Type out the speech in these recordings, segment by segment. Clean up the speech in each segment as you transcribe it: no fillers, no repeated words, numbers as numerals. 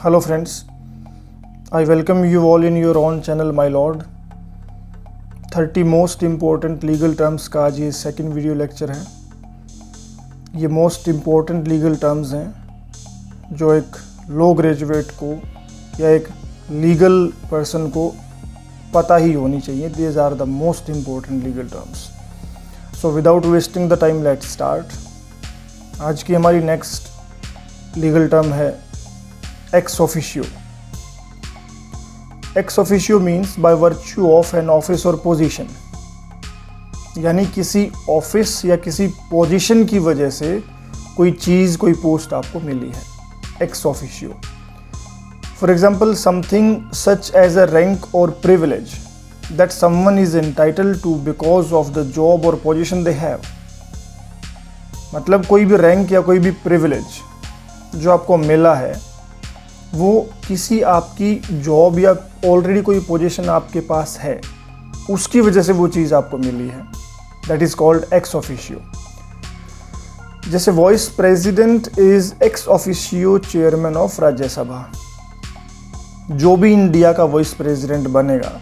Hello friends, I welcome you all in your own channel My Lord। 30 most important legal terms का आज ये second video lecture है। ये most important legal terms हैं जो एक लो ग्रेजुएट को या एक लीगल पर्सन को पता ही होनी चाहिए। These are the most important legal terms. So without wasting the time let's start. आज की हमारी नेक्स्ट लीगल टर्म है ex officio। ex officio means by virtue of an office or position, यानी किसी ऑफिस या किसी पोजीशन की वजह से कोई चीज़ कोई पोस्ट आपको मिली है। ex officio, for example something such as a rank or privilege that someone is entitled to because of the job or position they have। मतलब कोई भी रैंक या कोई भी प्रिविलेज जो आपको मिला है वो किसी आपकी जॉब या ऑलरेडी कोई पोजीशन आपके पास है उसकी वजह से वो चीज़ आपको मिली है। That is called ex officio. जैसे vice president is ex officio chairman of Rajya Sabha. जो भी इंडिया का वाइस प्रेसिडेंट बनेगा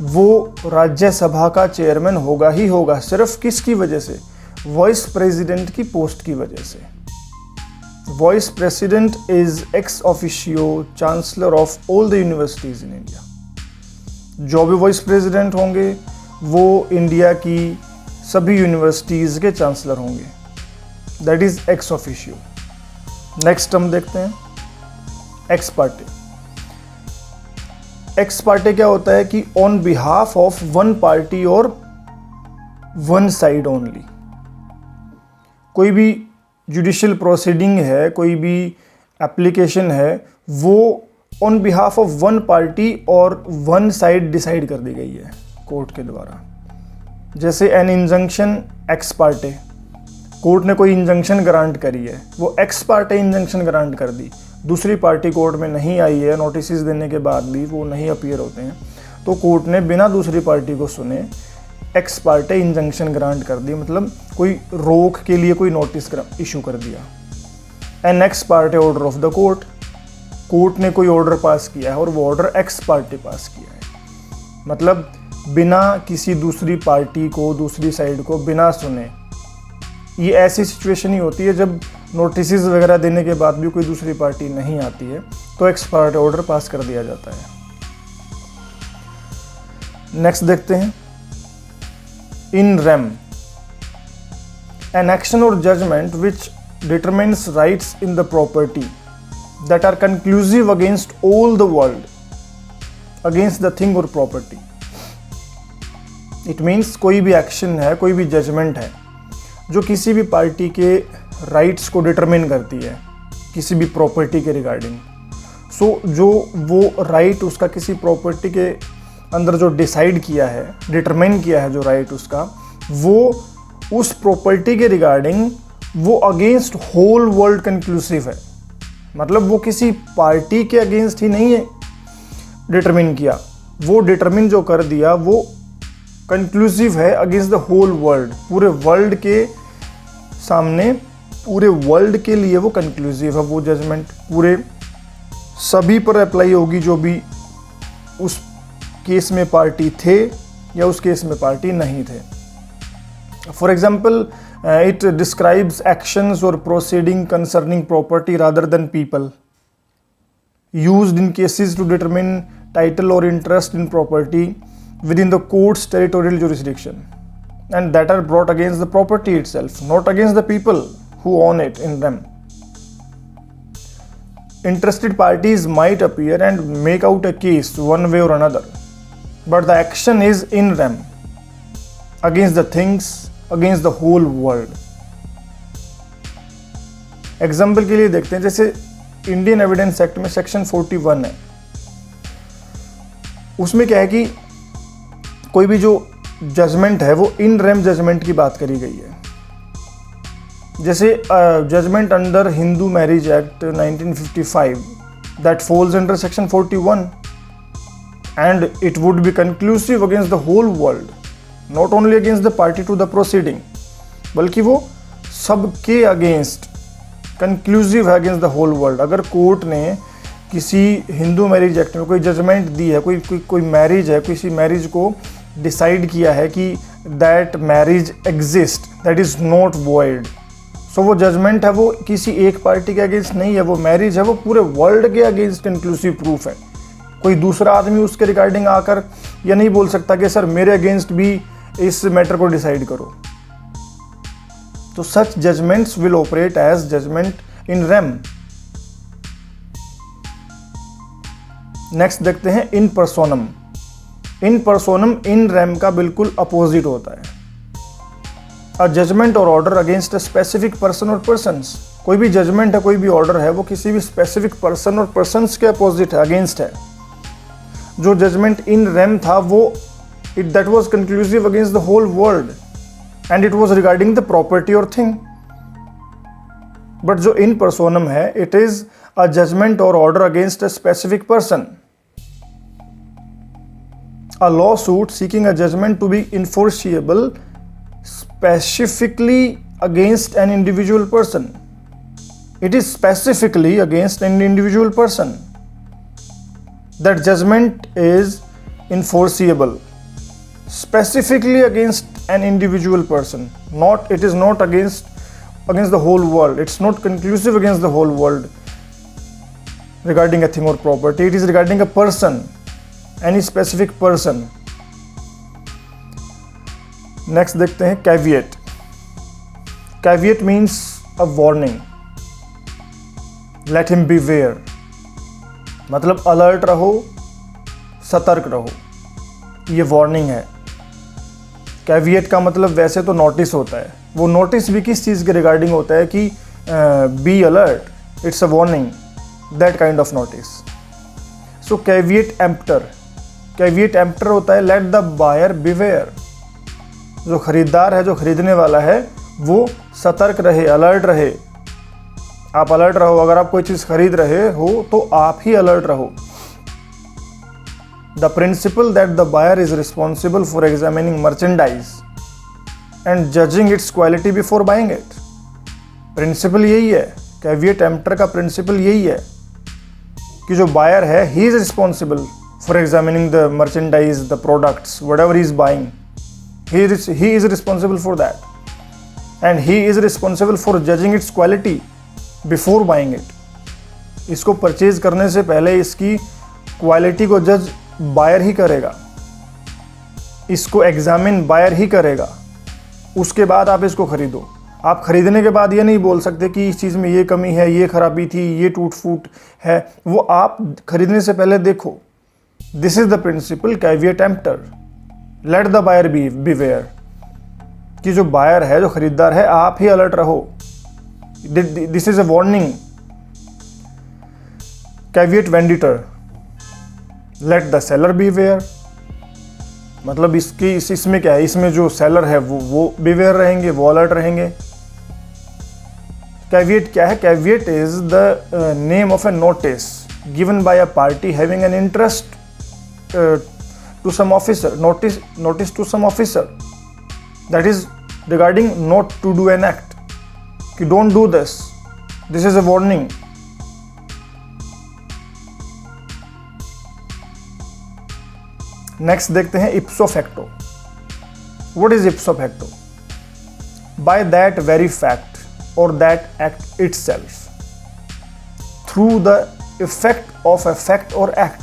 वो राज्यसभा का चेयरमैन होगा ही होगा। सिर्फ किसकी वजह से? वाइस प्रेसिडेंट की पोस्ट की वजह से। Vice president is ex officio chancellor of all the universities in India. जो भी वाइस प्रेसिडेंट होंगे वो इंडिया की सभी यूनिवर्सिटीज के चांसलर होंगे। That is ex officio. Next हम देखते हैं एक्स पार्टे। एक्स पार्टे क्या होता है कि on behalf of one party और वन साइड ओनली। कोई भी जुडिशियल प्रोसीडिंग है, कोई भी एप्लीकेशन है, वो on behalf of one party और वन साइड डिसाइड कर दी गई है कोर्ट के द्वारा। जैसे an injunction ex parte, court ने कोई इंजंक्शन ग्रांट करी है, वो एक्स पार्टे इंजंक्शन ग्रांट कर दी, दूसरी पार्टी कोर्ट में नहीं आई है, नोटिस देने के बाद भी वो नहीं अपीयर होते हैं, तो कोर्ट ने बिना दूसरी पार्टी को सुने एक्स पार्टे इंजंक्शन ग्रांट कर दी। मतलब कोई रोक के लिए कोई नोटिस इशू कर दिया। An ex parte order of the court, court ने कोई ऑर्डर पास किया है और वो ऑर्डर एक्स पार्टी पास किया है। मतलब बिना किसी दूसरी पार्टी को, दूसरी साइड को बिना सुने। ये ऐसी सिचुएशन ही होती है जब नोटिस वगैरह देने के बाद भी कोई दूसरी पार्टी नहीं आती है तो एक्स पार्टे ऑर्डर पास कर दिया जाता है। नेक्स्ट देखते हैं in rem, an action or judgment which determines rights in the property that are conclusive against all the world, against the thing or property। It means कोई भी action है, कोई भी जजमेंट है जो किसी भी पार्टी के राइट्स को डिटरमिन करती है किसी भी प्रॉपर्टी के रिगार्डिंग। सो जो वो राइट उसका किसी प्रॉपर्टी के अंदर जो डिसाइड किया है, डिटरमाइन किया है जो राइट उसका, वो उस प्रॉपर्टी के रिगार्डिंग वो अगेंस्ट होल वर्ल्ड कंक्लूसिव है। मतलब वो किसी पार्टी के अगेंस्ट ही नहीं है डिटरमिन किया, वो डिटरमिन जो कर दिया वो कंक्लूसिव है अगेंस्ट द होल वर्ल्ड। पूरे वर्ल्ड के सामने, पूरे वर्ल्ड के लिए वो कंक्लूसिव है। वो जजमेंट पूरे सभी पर अप्लाई होगी जो भी उस केस में पार्टी थे या उस केस में पार्टी नहीं थे। For example it describes actions और proceeding concerning property rather than people used in cases to determine title और interest in property within the court's territorial jurisdiction and that are brought against the property itself, not against the people who own it in them. Interested parties might appear and make out a case one way or another, but the action is in rem, against the things, against the whole world। Example के लिए देखते हैं, जैसे Indian Evidence Act में section 41 है, उसमें क्या है कि कोई भी जो जजमेंट है वो इन रेम जजमेंट की बात करी गई है। जैसे judgment under Hindu marriage act 1955 that falls under section 41 and it would be conclusive against the whole world, not only against the party to the proceeding, बल्कि वो सबके अगेंस्ट कंक्लूसिव है अगेंस्ट द होल वर्ल्ड। अगर court ने किसी Hindu marriage act में कोई judgement दी है, कोई मैरिज है, किसी मैरिज को डिसाइड किया है कि that marriage exist, that is not void, so वो जजमेंट है वो किसी एक पार्टी के अगेंस्ट नहीं है, वो मैरिज है वो पूरे वर्ल्ड के अगेंस्ट इंक्लूसिव प्रूफ है। कोई दूसरा आदमी उसके रिगार्डिंग आकर यह नहीं बोल सकता कि सर मेरे अगेंस्ट भी इस मैटर को डिसाइड करो। तो such judgements will operate as judgement in rem. Next देखते हैं इन पर्सोनम। इन पर्सोनम इन रेम का बिल्कुल अपोजिट होता है। अ जजमेंट और order against a specific person और पर्सन्स। कोई भी जजमेंट है, कोई भी ऑर्डर है, वो किसी भी स्पेसिफिक पर्सन और पर्सन्स के अपोजिट है, अगेंस्ट है। जो जजमेंट इन रेम था वो that was conclusive against the whole world and it was regarding the property और थिंग। बट जो इन पर्सोनम है, इट इज अ जजमेंट और order against a specific person. A lawsuit seeking a judgment to be enforceable specifically against an individual person. It is specifically against an individual person. That judgment is enforceable specifically against an individual person. It is not against the whole world. It's not conclusive against the whole world regarding a thing or property. It is regarding a person. Any specific person. Next देखते हैं caveat. Caveat means a warning. Let him beware. मतलब alert रहो, सतर्क रहो, ये warning है। Caveat का मतलब वैसे तो नोटिस होता है, वो नोटिस भी किस चीज़ के रिगार्डिंग होता है कि be alert, it's a warning, that kind of notice. So caveat emptor, caveat emptor होता है लेट द बायर बिवेयर। जो खरीदार है, जो खरीदने वाला है, वो सतर्क रहे, अलर्ट रहे। आप अलर्ट रहो, अगर आप कोई चीज़ खरीद रहे हो तो आप ही अलर्ट रहो। The principle that the buyer is responsible for examining merchandise and judging its quality before buying it. Principle यही है, कैविएट एम्प्टर का प्रिंसिपल यही है कि जो बायर है, he is responsible for examining the merchandise, the products, whatever he is buying. He is responsible for that. And he is responsible for judging its quality before buying it. इसको purchase करने से पहले इसकी quality को जज buyer ही करेगा, इसको examine buyer ही करेगा, उसके बाद आप इसको खरीदो। आप खरीदने के बाद ये नहीं बोल सकते कि इस चीज़ में ये कमी है, ये खराबी थी, ये टूट फूट है, वो आप खरीदने से पहले देखो। This is the principle caveat emptor. Let the buyer beware. कि जो बायर है, जो खरीदार है, आप ही अलर्ट रहो। This is a warning. Caveat venditor. Let the seller beware. मतलब इसमें क्या है, इसमें जो सेलर है वो beware रहेंगे, वो अलर्ट रहेंगे। Caveat क्या है? Caveat is the name of a notice given by a party having an interest to some officer, notice to some officer, that is regarding not to do an act, कि don't do this, this is a warning. Next देखते हैं ipso facto. What is ipso facto? By that very fact or that act itself, through the effect of a fact or act.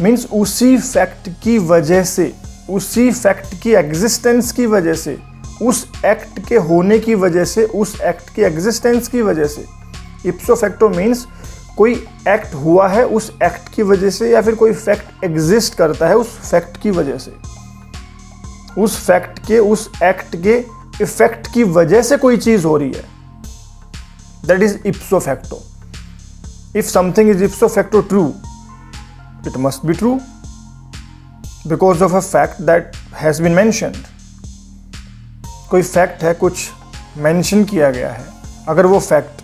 Means उसी fact की वजह से, उसी fact की existence की वजह से, उस एक्ट के होने की वजह से, उस एक्ट की एग्जिस्टेंस की वजह से। इप्सो फैक्टो मीन्स कोई एक्ट हुआ है उस एक्ट की वजह से, या फिर कोई फैक्ट एग्जिस्ट करता है उस फैक्ट की वजह से। उस फैक्ट के, उस एक्ट के इफेक्ट की वजह से कोई चीज हो रही है, that is ipso facto. If something is ipso facto true, it must be true because of a fact that has been mentioned. कोई फैक्ट है, कुछ मेंशन किया गया है, अगर वो फैक्ट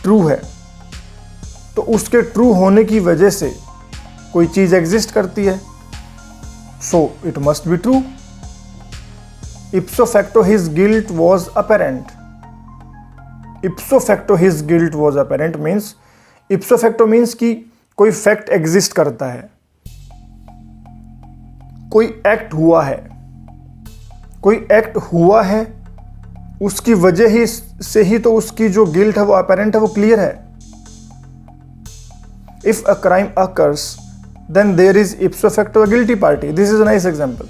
ट्रू है तो उसके ट्रू होने की वजह से कोई चीज एग्जिस्ट करती है, so it must be true. Ipso facto his guilt was apparent. इप्सो facto his guilt was apparent means, इप्सो facto means कि कोई फैक्ट एग्जिस्ट करता है, कोई एक्ट हुआ है, कोई एक्ट हुआ है, उसकी वजह ही से ही तो उसकी जो गिल्ट है वो अपेरेंट है, वो क्लियर है। If a crime occurs then there is ipso facto a guilty party. This is a nice example.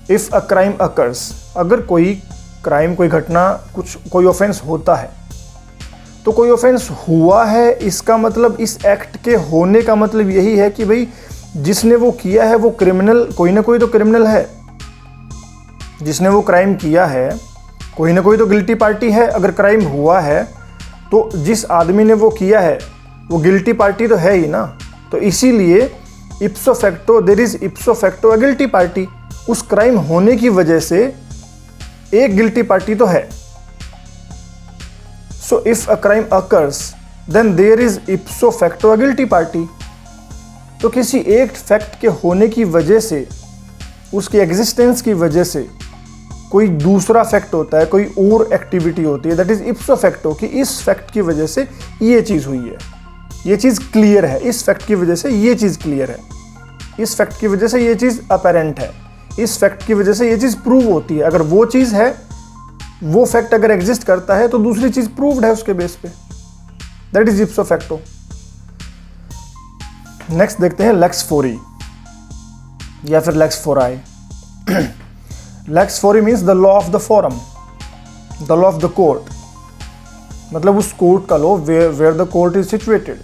If a crime occurs, अगर कोई क्राइम, कोई घटना, कोई ऑफेंस होता है, तो कोई ऑफेंस हुआ है, इसका मतलब इस एक्ट के होने का मतलब यही है कि भाई जिसने वो किया है वो क्रिमिनल, कोई ना कोई तो क्रिमिनल है, जिसने वो क्राइम किया है कोई ना कोई तो गिल्टी पार्टी है। अगर क्राइम हुआ है तो जिस आदमी ने वो किया है वो गिल्टी पार्टी तो है ही ना। तो इसीलिए ipso facto there is ipso facto a guilty party, उस क्राइम होने की वजह से एक गिल्टी पार्टी तो है। So if a crime occurs then there is ipso facto a guilty party. तो किसी एक फैक्ट के होने की वजह से, उसकी एग्जिस्टेंस की वजह से कोई दूसरा फैक्ट होता है, कोई और एक्टिविटी होती है, दैट इज इप्सो फैक्टो, कि इस फैक्ट की वजह से ये चीज़ हुई है, ये चीज़ क्लियर है, इस फैक्ट की वजह से ये चीज़ क्लियर है, इस फैक्ट की वजह से ये चीज़ अपेरेंट है, इस फैक्ट की वजह से ये चीज़ प्रूव होती है। अगर वो चीज़ है, वो फैक्ट अगर एग्जिस्ट करता है तो दूसरी चीज़ प्रूव्ड है उसके बेस पे, that is ipso facto. Next देखते हैं लेक्स फोरी या फिर lex fori. Lex fori means the law of the forum, the law of the court, मतलब उस कोर्ट का law, where the court is situated,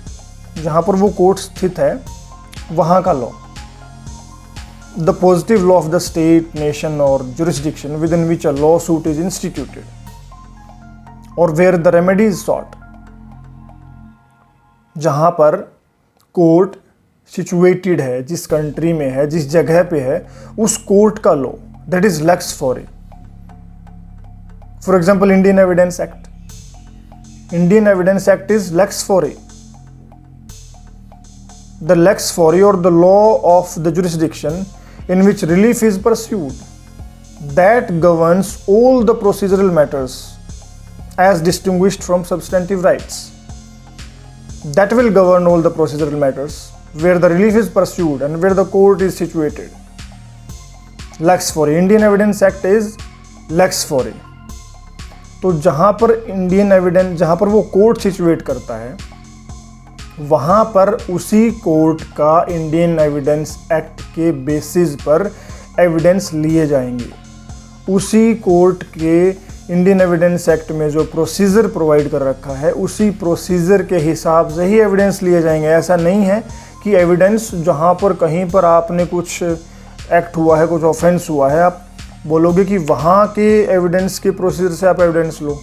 जहाँ पर वो कोर्ट स्थित है वहाँ का law. The positive law of the state, nation और jurisdiction within which a lawsuit is instituted और where the remedy is sought, जहाँ पर कोर्ट सिचुएटेड है, जिस कंट्री में है, जिस जगह पे है, उस कोर्ट का law, that is lex fori. For example Indian Evidence Act, Indian Evidence Act is lex forii. The lex forii or the law of the jurisdiction in which relief is pursued, that governs all the procedural matters as distinguished from substantive rights. That will govern all the procedural matters where the relief is pursued and where the court is situated. Lex forii. Indian Evidence Act is lex forii. तो जहाँ पर Indian evidence, जहाँ पर वो court situate करता है, वहाँ पर उसी कोर्ट का इंडियन एविडेंस एक्ट के बेसिस पर एविडेंस लिए जाएंगे। उसी कोर्ट के इंडियन एविडेंस एक्ट में जो प्रोसीजर प्रोवाइड कर रखा है, उसी प्रोसीजर के हिसाब से ही एविडेंस लिए जाएंगे। ऐसा नहीं है कि एविडेंस जहाँ पर कहीं पर आपने कुछ एक्ट हुआ है, कुछ ऑफेंस हुआ है, आप बोलोगे कि वहाँ के एविडेंस के प्रोसीजर से आप एविडेंस लो।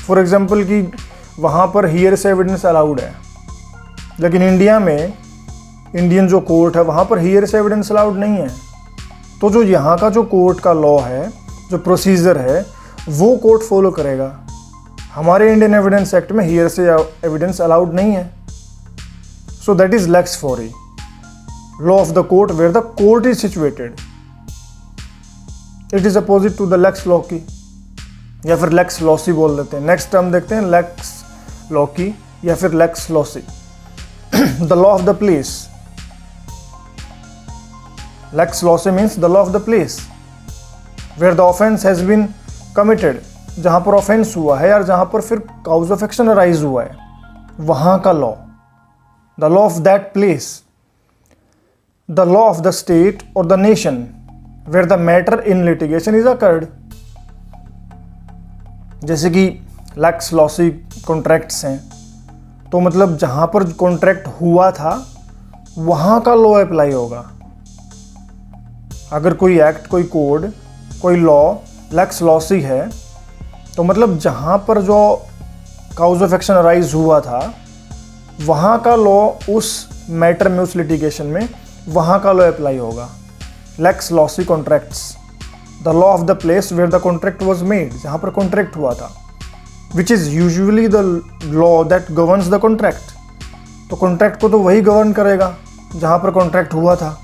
फॉर एग्जांपल कि वहाँ पर हियर से एविडेंस अलाउड है, लेकिन इंडिया में, इंडियन जो कोर्ट है वहाँ पर हियर से एविडेंस अलाउड नहीं है। तो जो यहाँ का जो कोर्ट का लॉ है, जो प्रोसीजर है, वो कोर्ट फॉलो करेगा। हमारे इंडियन एविडेंस एक्ट में हियर से एविडेंस अलाउड नहीं है। So that is lex fori, law of the court where the court is situated. It is opposite to the lex loci या फिर lex lossy बोल देते हैं। नेक्स्ट टर्म देखते हैं लेक्स लॉकी या फिर lex loci. The law of the place. Lex loci means the law of the place where the offence has been committed, जहां पर ऑफेंस हुआ है या जहां पर फिर काउज ऑफ एक्शन अराइज हुआ है, वहां का law, the law of that place. The law of the state और the nation where the matter in litigation is occurred, जैसे कि लेक्स लॉसी कॉन्ट्रैक्ट्स हैं, तो मतलब जहां पर कॉन्ट्रैक्ट हुआ था वहां का लॉ अप्लाई होगा। अगर कोई एक्ट, कोई कोड, कोई लॉ लेक्स लॉसी है, तो मतलब जहां पर जो काउज ऑफ एक्शन अराइज हुआ था वहां का लॉ उस मैटर में, उस लिटिगेशन में, वहां का लॉ अप्लाई होगा। Lex loci contracts, the law of the place where the contract was made, जहां पर कॉन्ट्रैक्ट हुआ था, which is usually the law that governs the contract. तो कॉन्ट्रैक्ट को तो वही गवर्न करेगा जहां पर कॉन्ट्रैक्ट हुआ था।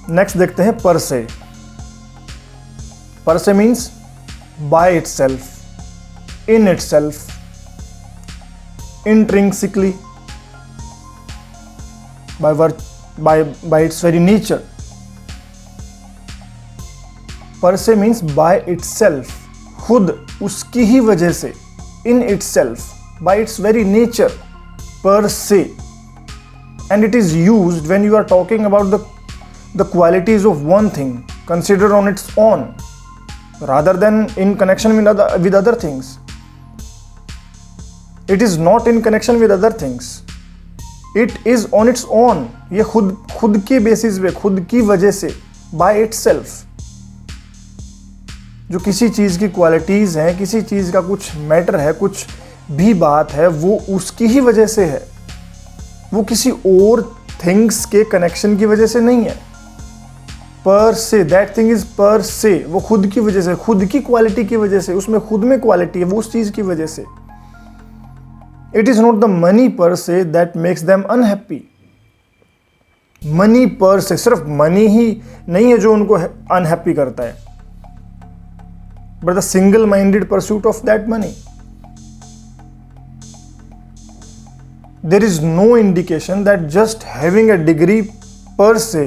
नेक्स्ट देखते हैं पर से। पर से means by itself, in itself, intrinsically, by its very nature. Per se means by itself, खुद उसकी ही वजह से, in itself, by its very nature, per se. And it is used when you are talking about the qualities of one thing considered on its own, rather than in connection with other things. It is not in connection with other things. It is on its own. ये खुद के basis पे, खुद की वजह से, by itself. जो किसी चीज़ की क्वालिटीज़ हैं, किसी चीज़ का कुछ मैटर है, कुछ भी बात है, वो उसकी ही वजह से है, वो किसी और थिंग्स के कनेक्शन की वजह से नहीं है. पर से, दैट थिंग इज पर से, वो खुद की वजह से, खुद की क्वालिटी की वजह से, उसमें खुद में क्वालिटी है, वो उस चीज़ की वजह से. It is not the money per se that makes them unhappy. Money per se, सिर्फ मनी ही नहीं है जो उनको अनहैप्पी करता है, but the single-minded pursuit of that money. There is no indication that just having a degree per se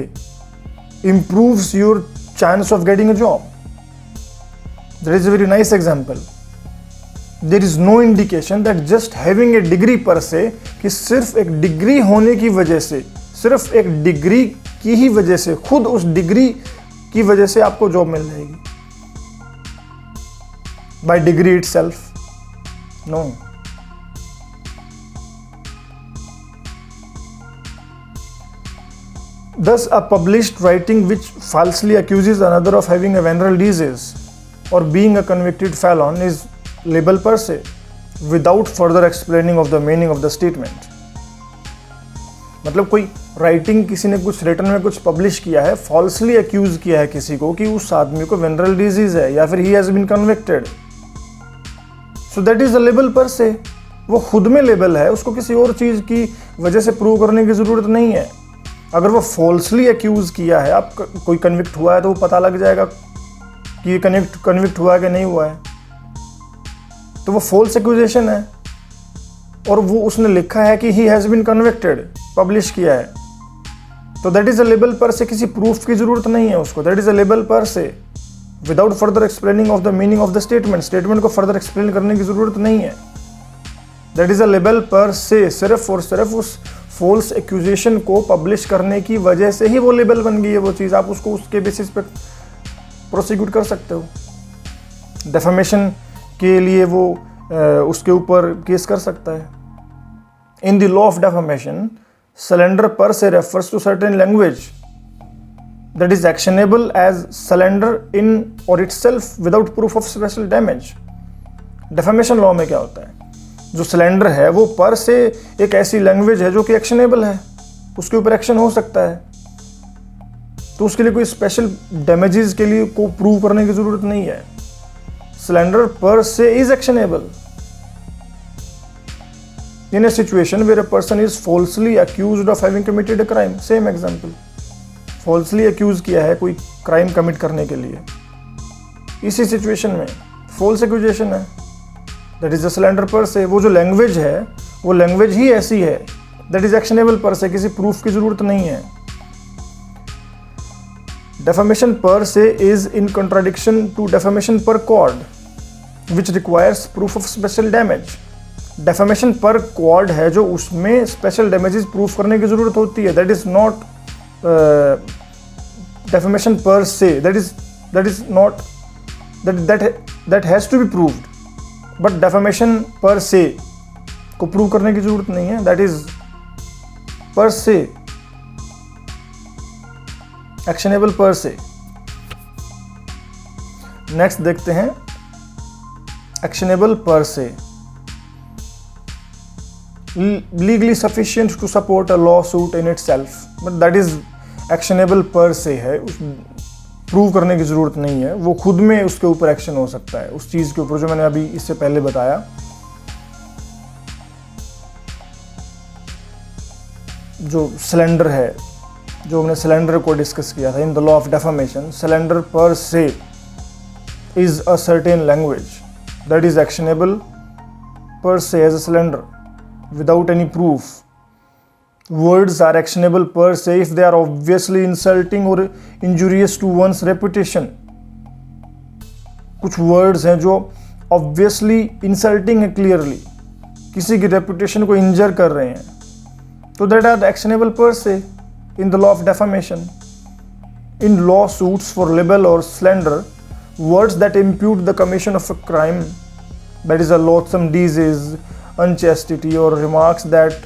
improves your chance of getting a job. That is a very nice example. There is no indication that just having a degree per se, कि सिर्फ एक degree होने की वजह से, सिर्फ एक degree की ही वजह से, खुद उस डिग्री की वजह से आपको जॉब मिल जाएगी. By degree itself, no. Thus, a published writing which falsely accuses another of having a venereal disease or being a convicted felon is labeled per se, without further explaining of the meaning of the statement. मतलब कोई writing, किसी ने कुछ written में कुछ publish किया है, falsely accused किया है किसी को कि उस आदमी को वेनरल डिजीज है, या फिर he has been convicted, so that is a label per se. वो खुद में लेबल है, उसको किसी और चीज़ की वजह से प्रूव करने की ज़रूरत नहीं है. अगर वो फॉल्सली एक्यूज़ किया है, आप कोई कन्विक्ट हुआ है तो वो पता लग जाएगा कि ये कन्विक्ट हुआ है कि नहीं हुआ है, तो वो फॉल्स एक्यूजेशन है. और वो उसने लिखा है कि he has been convicted, publish किया है, तो that is a label per से. किसी प्रूफ की ज़रूरत नहीं है उसको. That is a label per से without further explaining of the meaning of the statement को फर्दर एक्सप्लेन करने की ज़रूरत नहीं है. That is a label per se. सिर्फ और सिर्फ उस फॉल्स एक्यूजेशन को पब्लिश करने की वजह से ही वो लेबल बन गई है वो चीज़. आप उसको उसके बेसिस पे प्रोसिक्यूट कर सकते हो. डेफेमेशन के लिए वो उसके ऊपर केस कर सकता है. In the law of defamation, slander per se refers to certain language that is actionable as slander in or itself without proof of special damage. Defamation law में क्या होता है, जो स्लैंडर है वो पर से एक ऐसी लैंग्वेज है जो कि एक्शनेबल है, उसके ऊपर एक्शन हो सकता है, तो उसके लिए कोई स्पेशल डैमेजेस के लिए को प्रूव करने की जरूरत नहीं है. स्लैंडर पर से is actionable in a situation where a person is falsely accused of having committed a crime. Same example, falsely accused किया है कोई crime commit करने के लिए, इसी situation में false accusation है, that is the slander per se. वो जो language है वो language ही ऐसी है, that is actionable per se, किसी proof की ज़रूरत नहीं है. Defamation per se is in contradiction to defamation per quod, which requires proof of special damage. Defamation पर क्वाड है जो उसमें स्पेशल डैमेजेस प्रूफ करने की जरूरत होती है. That is not defamation per se. That is not that has to be proved, but defamation per se को प्रूव करने की जरूरत नहीं है. दैट इज पर से, एक्शनेबल पर से. नेक्स्ट देखते हैं एक्शनेबल पर से. Legally sufficient to support a lawsuit in itself, but that is actionable per se है, प्रूव करने की ज़रूरत नहीं है, वो खुद में उसके ऊपर एक्शन हो सकता है उस चीज़ के ऊपर जो मैंने अभी इससे पहले बताया. जो स्लैंडर है, जो हमने स्लैंडर को डिस्कस किया था in the law of defamation, slander पर से is a certain language that is actionable per se as a slander without any proof. Words are actionable per se if they are obviously insulting or injurious to one's reputation. कुछ words हैं जो obviously insulting है, clearly किसी की reputation को injure कर रहे हैं, so that are actionable per se in the law of defamation. In lawsuits for libel or slander, words that impute the commission of a crime, that is a loathsome disease, unchastity, or remarks that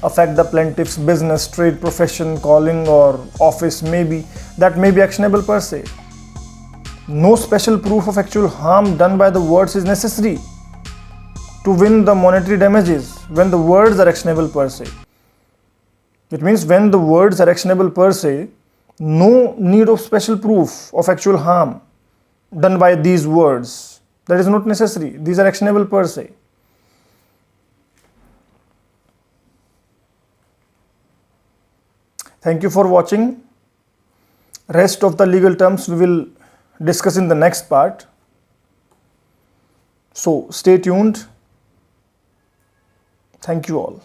affect the plaintiff's business, trade, profession, calling, or office may be actionable per se. No special proof of actual harm done by the words is necessary to win the monetary damages when the words are actionable per se. It means when the words are actionable per se, no need of special proof of actual harm done by these words. That is not necessary. These are actionable per se. Thank you for watching. Rest of the legal terms we will discuss in the next part. So stay tuned. Thank you all.